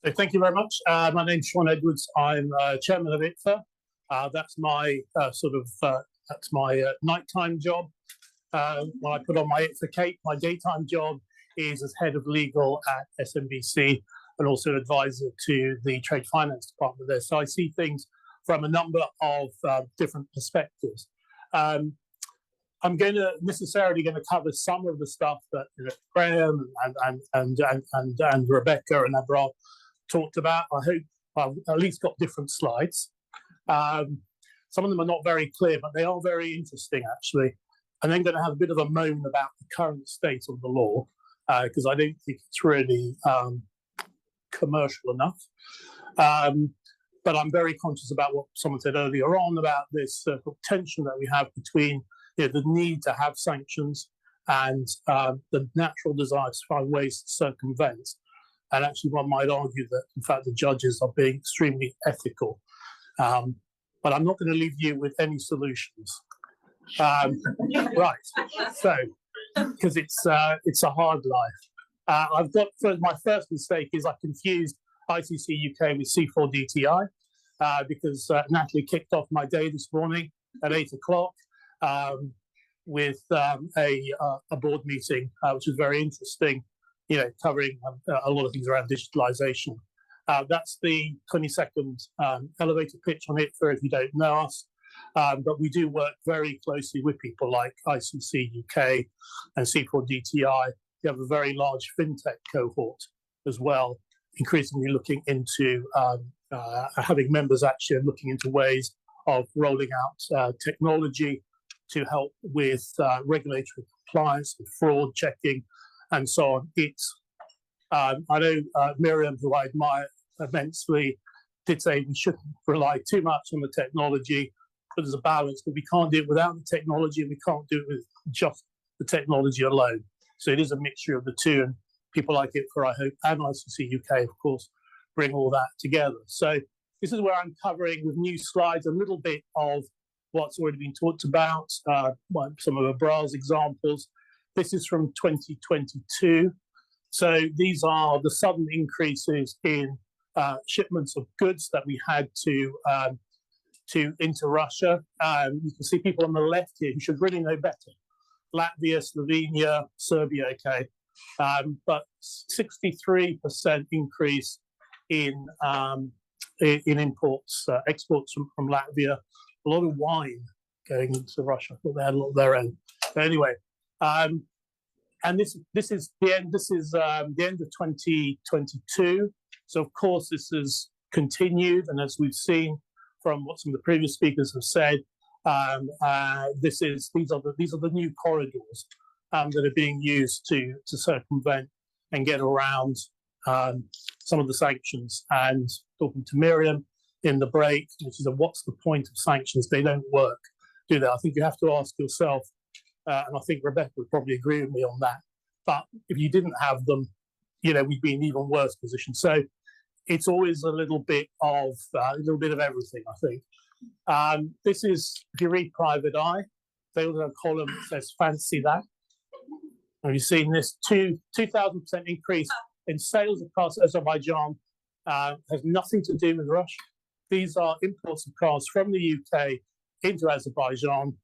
So thank you very much. My name's Sean Edwards. I'm chairman of ITFA. That's my nighttime job. When I put on my ITFA cape, my daytime job is as head of legal at SMBC and also advisor to the trade finance department there. So I see things from a number of different perspectives. I'm necessarily going to cover some of the stuff that Graham and Rebecca and Abrar talked about. I hope I've at least got different slides. Some of them are not very clear, but they are very interesting, actually. And then going to have a bit of a moan about the current state of the law, because I don't think it's really commercial enough. But I'm very conscious about what someone said earlier on about this tension that we have between the need to have sanctions and the natural desire to find ways to circumvent. And actually, one might argue that, in fact, the judges are being extremely ethical. But I'm not going to leave you with any solutions. Right. So, because it's a hard life. I've got my first mistake is I confused ICC UK with C4DTI because Natalie kicked off my day this morning at 8 o'clock with a board meeting, which was very interesting. Covering a lot of things around digitalization. That's the 22nd elevator pitch on it for if you don't know us. But we do work very closely with people like ICC UK and C4DTI. We have a very large fintech cohort as well, increasingly looking into having members actually looking into ways of rolling out technology to help with regulatory compliance and fraud checking and so on. I know Miriam, who I admire immensely, did say we shouldn't rely too much on the technology, but there's a balance, but we can't do it without the technology, and we can't do it with just the technology alone. So it is a mixture of the two, and people like ITFA, I hope, and ICC UK, of course, bring all that together. So this is where I'm covering with new slides a little bit of what's already been talked about, some of Abrar's examples. This is from 2022. So these are the sudden increases in shipments of goods that we had into Russia. You can see people on the left here who should really know better. Latvia, Slovenia, Serbia, okay. But 63% increase in imports, exports from Latvia. A lot of wine going into Russia. I thought they had a lot of their own. But anyway, and this is the end. This is the end of 2022. So of course this has continued, and as we've seen from what some of the previous speakers have said, these are the new corridors that are being used to circumvent and get around some of the sanctions. And talking to Miriam in the break, which is what's the point of sanctions? They don't work, do they? I think you have to ask yourself. And I think Rebecca would probably agree with me on that. But if you didn't have them, we'd be in an even worse position. So it's always a little bit of everything, I think. This is, if you read Private Eye, they also have a column that says, fancy that. Have you seen this? 2,000% increase in sales of cars. Azerbaijan has nothing to do with Russia. These are imports of cars from the UK into Azerbaijan.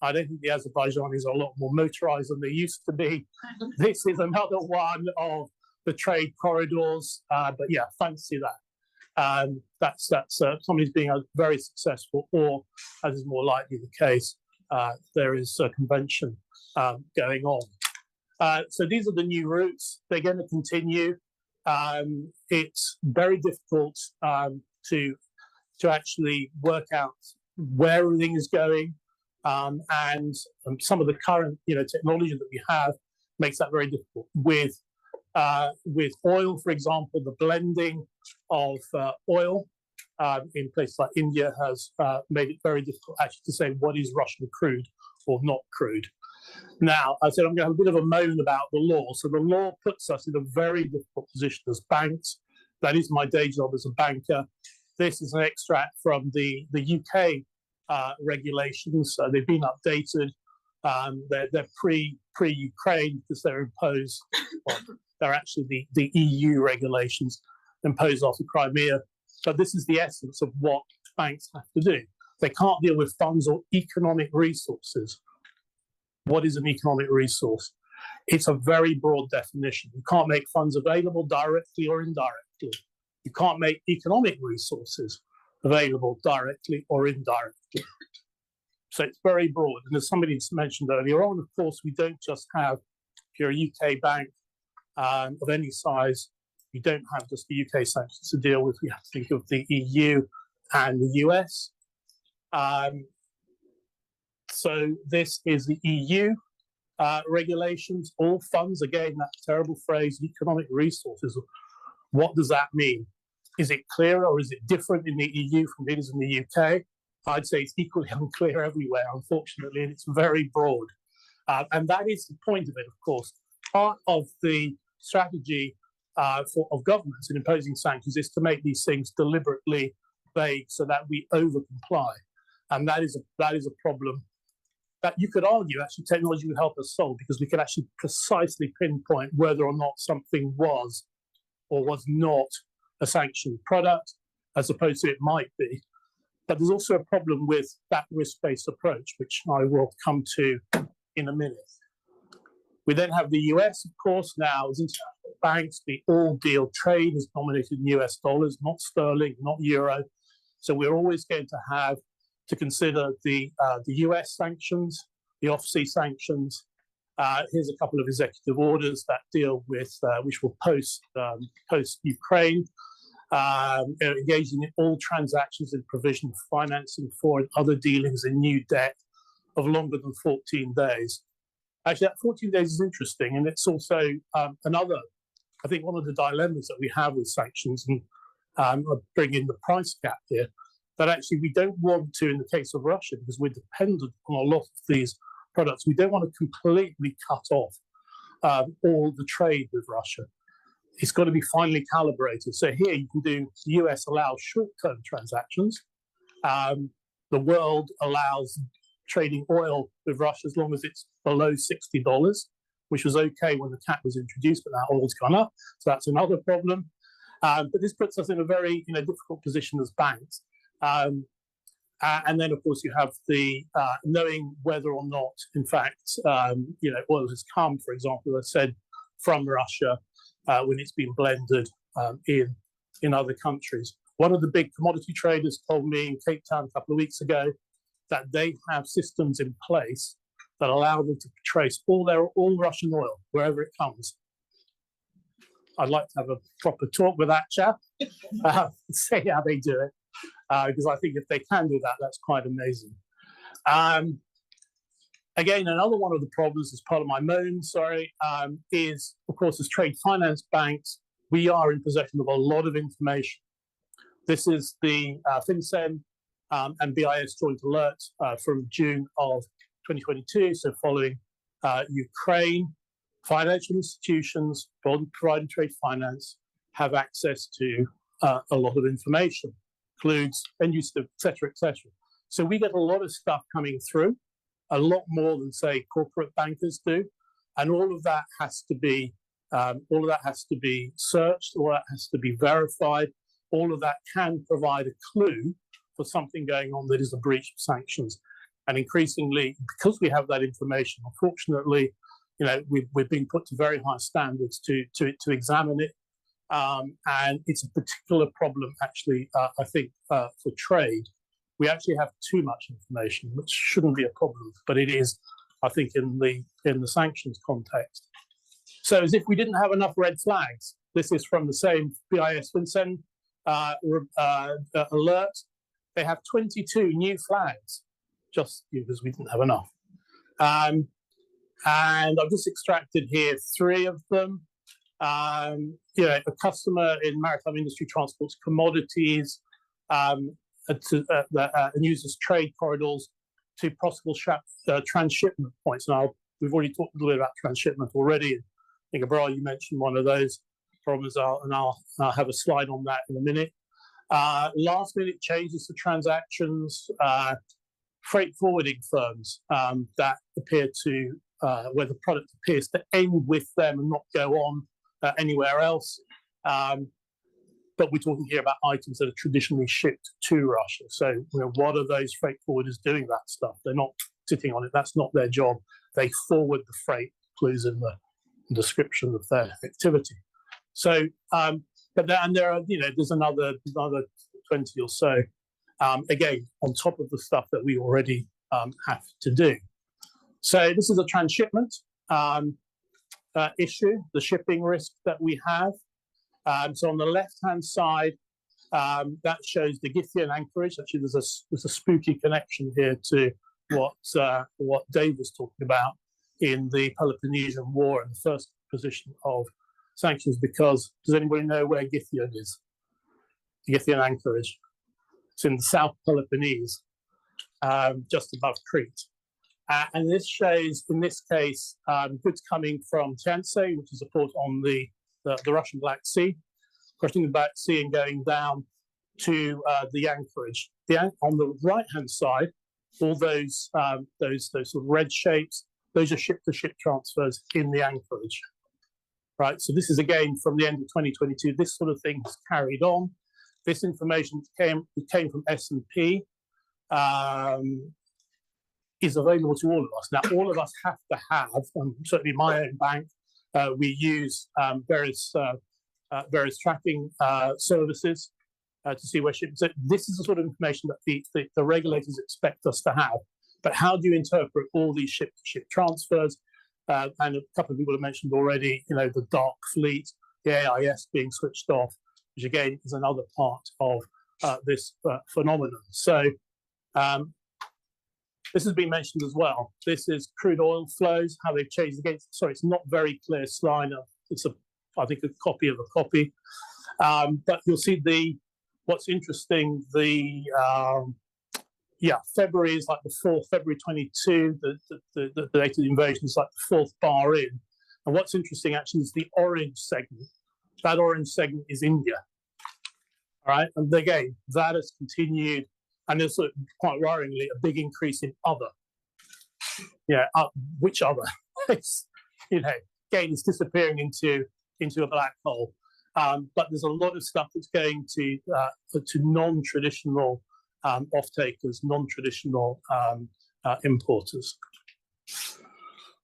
I don't think the Azerbaijanis are a lot more motorized than they used to be. This is another one of the trade corridors. But yeah, fancy that. That's somebody's being very successful, or as is more likely the case, there is circumvention going on. So these are the new routes. They're going to continue. It's very difficult to actually work out where everything is going. And some of the current technology that we have makes that very difficult. With oil, for example, the blending of oil in places like India has made it very difficult actually to say what is Russian crude or not crude. Now, I said I'm going to have a bit of a moan about the law. So the law puts us in a very difficult position as banks. That is my day job as a banker. This is an extract from the UK regulations. They've been updated. They're pre-Ukraine because they're imposed. Well, they're actually the EU regulations. impose after Crimea. But this is the essence of what banks have to do. They can't deal with funds or economic resources. What is an economic resource? It's a very broad definition. You can't make funds available directly or indirectly. You can't make economic resources available directly or indirectly. So it's very broad. And as somebody mentioned earlier on, of course, we don't just have, if you're a UK bank of any size, you don't have just the UK sanctions to deal with. We have to think of the EU and the US. So this is the EU regulations, all funds, again, that terrible phrase, economic resources. What does that mean? Is it clearer or is it different in the EU from it is in the UK? I'd say it's equally unclear everywhere, unfortunately, and it's very broad. And that is the point of it, of course. Part of the strategy of governments in imposing sanctions is to make these things deliberately vague so that we over-comply. And that is a problem that you could argue actually technology would help us solve, because we could actually precisely pinpoint whether or not something was or was not a sanctioned product, as opposed to it might be. But there's also a problem with that risk-based approach, which I will come to in a minute. We then have the US, of course, now as international banks. The all-deal trade is denominated in US dollars, not sterling, not euro. So we're always going to have to consider the US sanctions, the off-sea sanctions. Here's a couple of executive orders that deal with, which will post Ukraine, engaging in all transactions in provision of financing for and other dealings in new debt of longer than 14 days. Actually, that 14 days is interesting, and it's also another, I think, one of the dilemmas that we have with sanctions, and I bring in the price cap here, that actually we don't want to, in the case of Russia, because we're dependent on a lot of these products, we don't want to completely cut off all the trade with Russia. It's got to be finely calibrated. So here you can do, the US allows short-term transactions. The world allows trading oil with Russia as long as it's below $60, which was okay when the cap was introduced, but now oil's gone up. So that's another problem. But this puts us in a very difficult position as banks. And then, of course, you have the knowing whether or not, in fact, oil has come, for example, as I said, from Russia when it's been blended in other countries. One of the big commodity traders told me in Cape Town a couple of weeks ago that they have systems in place that allow them to trace all Russian oil wherever it comes. I'd like to have a proper talk with that chap, see how they do it, because I think if they can do that, that's quite amazing. Again, another one of the problems, as part of my moan, is, of course, as trade finance banks, we are in possession of a lot of information. This is the FinCEN and BIS joint alert from June of 2022. So following Ukraine, financial institutions providing trade finance have access to a lot of information, includes end use, et cetera, et cetera. So we get a lot of stuff coming through, a lot more than, say, corporate bankers do, and all of that has to be searched, all that has to be verified. All of that can provide a clue for something going on that is a breach of sanctions. And increasingly, because we have that information, unfortunately, we're being put to very high standards to examine it. And it's a particular problem, actually, I think, for trade. We actually have too much information, which shouldn't be a problem, but it is, I think, in the sanctions context. So as if we didn't have enough red flags, this is from the same BIS FinCEN alert. They have 22 new flags, just because we didn't have enough. And I've just extracted here 3 of them. A customer in maritime industry transports commodities and uses trade corridors to possible transshipment points. Now, we've already talked a little bit about transshipment already. I think, Abrar, you mentioned one of those problems, and I'll have a slide on that in a minute. Last minute changes to transactions, freight forwarding firms that appear to, where the product appears to end with them and not go on anywhere else. but we're talking here about items that are traditionally shipped to Russia. So, what are those freight forwarders doing that stuff? They're not sitting on it. That's not their job. They forward the freight, clues in the description of their activity. So, but there are, there's another 20 or so, again, on top of the stuff that we already have to do. So this is a transshipment issue, the shipping risk that we have. So on the left-hand side, that shows the Githian anchorage. Actually, there's a spooky connection here to what Dave was talking about in the Peloponnesian War and the first position of sanctions, because does anybody know where Githian is? The Githian anchorage. It's in the South Peloponnese, just above Crete. And this shows, in this case, goods coming from Tianse, which is a port on the Russian Black Sea, crossing the Black Sea and going down to the anchorage. On the right-hand side, all those sort of red shapes, those are ship-to-ship transfers in the anchorage. Right, so this is again from the end of 2022. This sort of thing has carried on. This information came from S&P, is available to all of us. Now, all of us have to have, certainly my own bank, we use various tracking services to see where shipments. So this is the sort of information that the regulators expect us to have. But how do you interpret all these ship-to-ship transfers? And a couple of people have mentioned already, the dark fleet, the AIS being switched off, which again is another part of this phenomenon. So this has been mentioned as well. This is crude oil flows, how they've changed against. Sorry, it's not very clear slide. It's I think a copy of a copy. But you'll see what's interesting, February is like the 4th, February 22, the date of the invasion is like the 4th bar in. And what's interesting actually is the orange segment. That orange segment is India. All right, and again, that has continued, and there's quite worryingly a big increase in other. Which other? Again, it's disappearing into a black hole. But there's a lot of stuff that's going to non-traditional off-takers, non-traditional importers.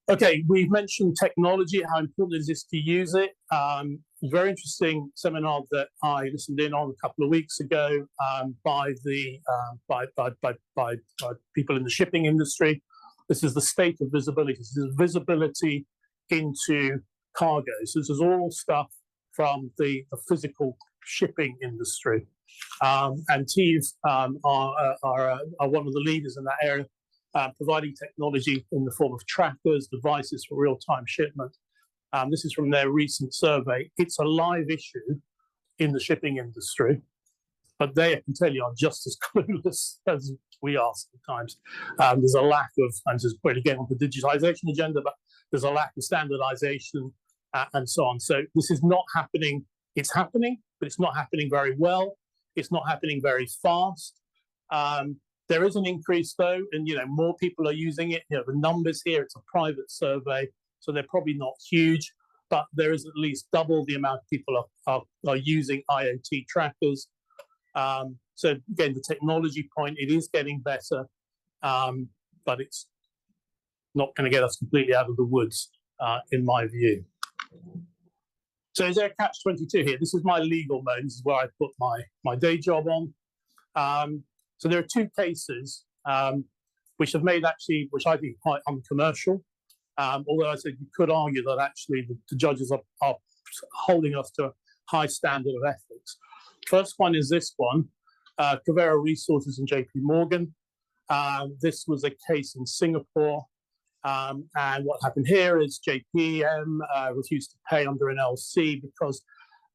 Okay, we've mentioned technology, how important it is to use it. Very interesting seminar that I listened in on a couple of weeks ago by people in the shipping industry. This is the state of visibility. This is visibility into cargo. So this is all stuff from the physical shipping industry. And TEV are one of the leaders in that area, providing technology in the form of trackers, devices for real-time shipment. This is from their recent survey. It's a live issue in the shipping industry, but they, I can tell you, are just as clueless as we are sometimes. There's a lack of, and this is again on the digitization agenda, but there's a lack of standardization and so on. So this is not happening. It's happening, but it's not happening very well. It's not happening very fast. There is an increase though, and more people are using it. The numbers here, it's a private survey, so they're probably not huge, but there is at least double the amount of people are using IoT trackers. So again, the technology point, it is getting better, but it's not going to get us completely out of the woods, in my view. So is there a catch-22 here? This is my legal mode. This is where I put my day job on. So there are two cases which have made which I think quite uncommercial. Although I said you could argue that actually the judges are holding us to a high standard of ethics. First one is this one, Cavera Resources and JP Morgan. This was a case in Singapore. And what happened here is JPM refused to pay under an LC because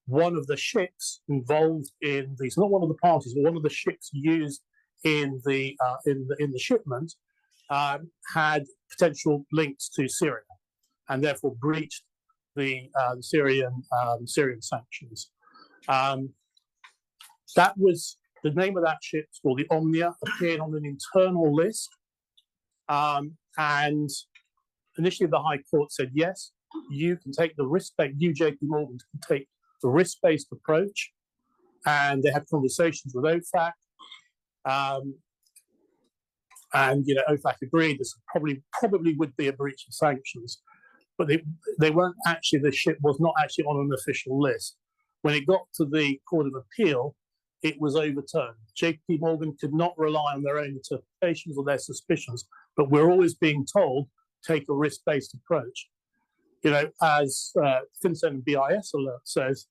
one of the ships involved in these, not one of the parties, but one of the ships used in the shipment had potential links to Syria, and therefore breached the Syrian sanctions. That was the name of that ship, called the Omnia, appeared on an internal list. And initially the High Court said, yes, you can take the risk-based, JP Morgan can take the risk-based approach and they had conversations with OFAC, and OFAC agreed this probably would be a breach of sanctions, but they weren't actually. The ship was not actually on an official list. When it got to the Court of Appeal, it was overturned. JP Morgan could not rely on their own interpretations or their suspicions, but we're always being told take a risk-based approach. As FinCEN and BIS alert says,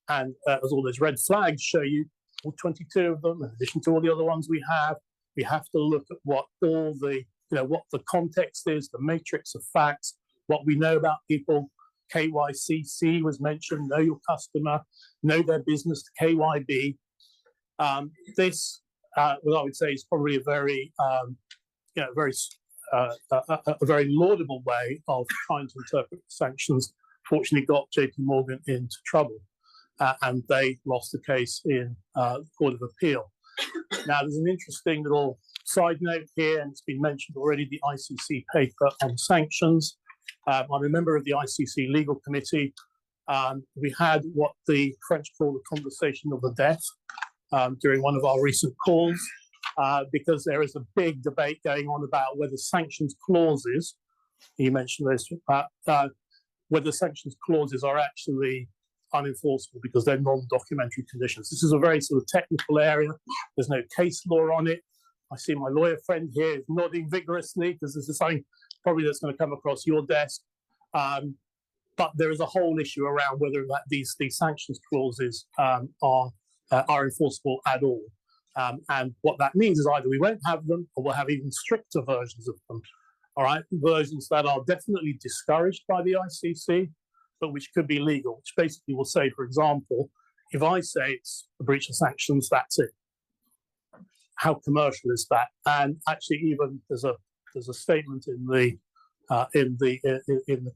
and as all those red flags show you, all 22 of them, in addition to all the other ones we have to look at what all the, what the context is, the matrix of facts, what we know about people. KYCC was mentioned, know your customer, know their business, KYB. This, what I would say, is probably a very, a very laudable way of trying to interpret sanctions. Fortunately, got JP Morgan into trouble, and they lost the case in the Court of Appeal. Now, there's an interesting little side note here, and it's been mentioned already, the ICC paper on sanctions. I'm a member of the ICC Legal Committee. We had what the French call the conversation of the deaf during one of our recent calls, because there is a big debate going on about whether sanctions clauses, you mentioned this, whether sanctions clauses are actually unenforceable because they're non-documentary conditions. This is a very sort of technical area. There's no case law on it. I see my lawyer friend here is nodding vigorously because this is something probably that's going to come across your desk. But there is a whole issue around whether that these sanctions clauses are enforceable at all. And what that means is either we won't have them or we'll have even stricter versions of them. All right, versions that are definitely discouraged by the ICC, but which could be legal, which basically will say, for example, if I say it's a breach of sanctions, that's it. How commercial is that? And actually, even there's a statement in the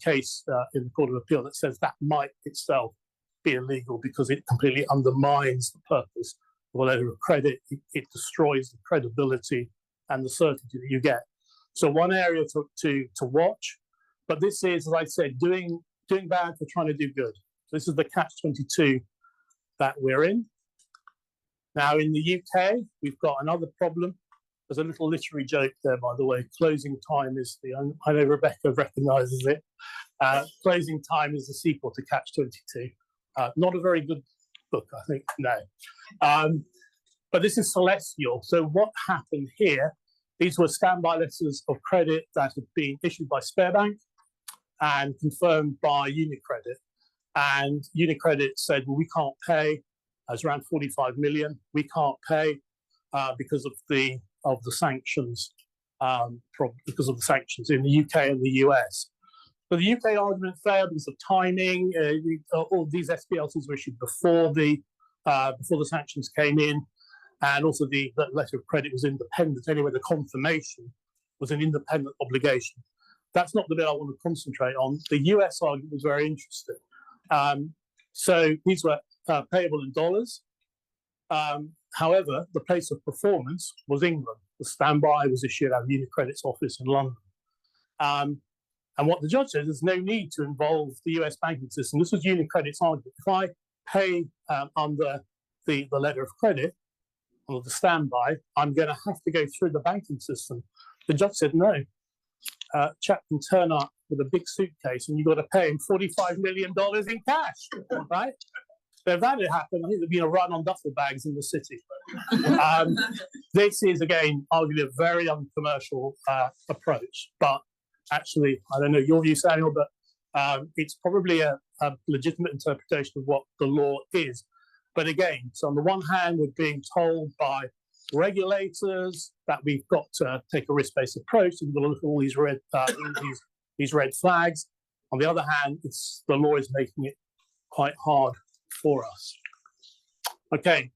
case in the Court of Appeal that says that might itself be illegal because it completely undermines the purpose of a letter of credit. It destroys the credibility and the certainty that you get. So one area to watch, but this is, as I said, doing bad for trying to do good. So this is the catch-22 that we're in. Now, in the UK, we've got another problem. There's a little literary joke there, by the way. Closing Time is I know Rebecca recognises it. Closing Time is the sequel to Catch-22. Not a very good book, I think, no. But this is Celestial. So what happened here, these were standby letters of credit that had been issued by Sberbank and confirmed by UniCredit. And UniCredit said, well, we can't pay. It's around 45 million. We can't pay because of the sanctions, because of the sanctions in the UK and the US. But the UK argument failed because of timing. All these SPLCs were issued before the sanctions came in, and also the letter of credit was independent. Anyway, the confirmation was an independent obligation. That's not the bit I want to concentrate on. The US argument was very interesting. So these were payable in dollars. However, the place of performance was England. The standby was issued out of UniCredit's office in London. And what the judge said, there's no need to involve the US banking system. This was UniCredit's argument. If I pay under the letter of credit, or the standby, I'm going to have to go through the banking system. The judge said, no. Chap can turn up with a big suitcase and you've got to pay him $45 million in cash, right? So if that had happened, I think there'd been a run on duffel bags in the city. This is, again, arguably a very uncommercial approach. But actually, I don't know your view, Samuel, but it's probably a legitimate interpretation of what the law is. But again, so on the one hand, we're being told by regulators that we've got to take a risk-based approach, and we've got to look at all these red flags. On the other hand, the law is making it quite hard for us. Okay,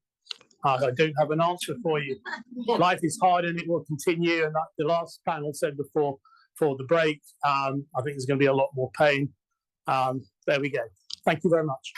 I don't have an answer for you. Life is hard and it will continue, and the last panel said before the break, I think there's going to be a lot more pain. There we go. Thank you very much.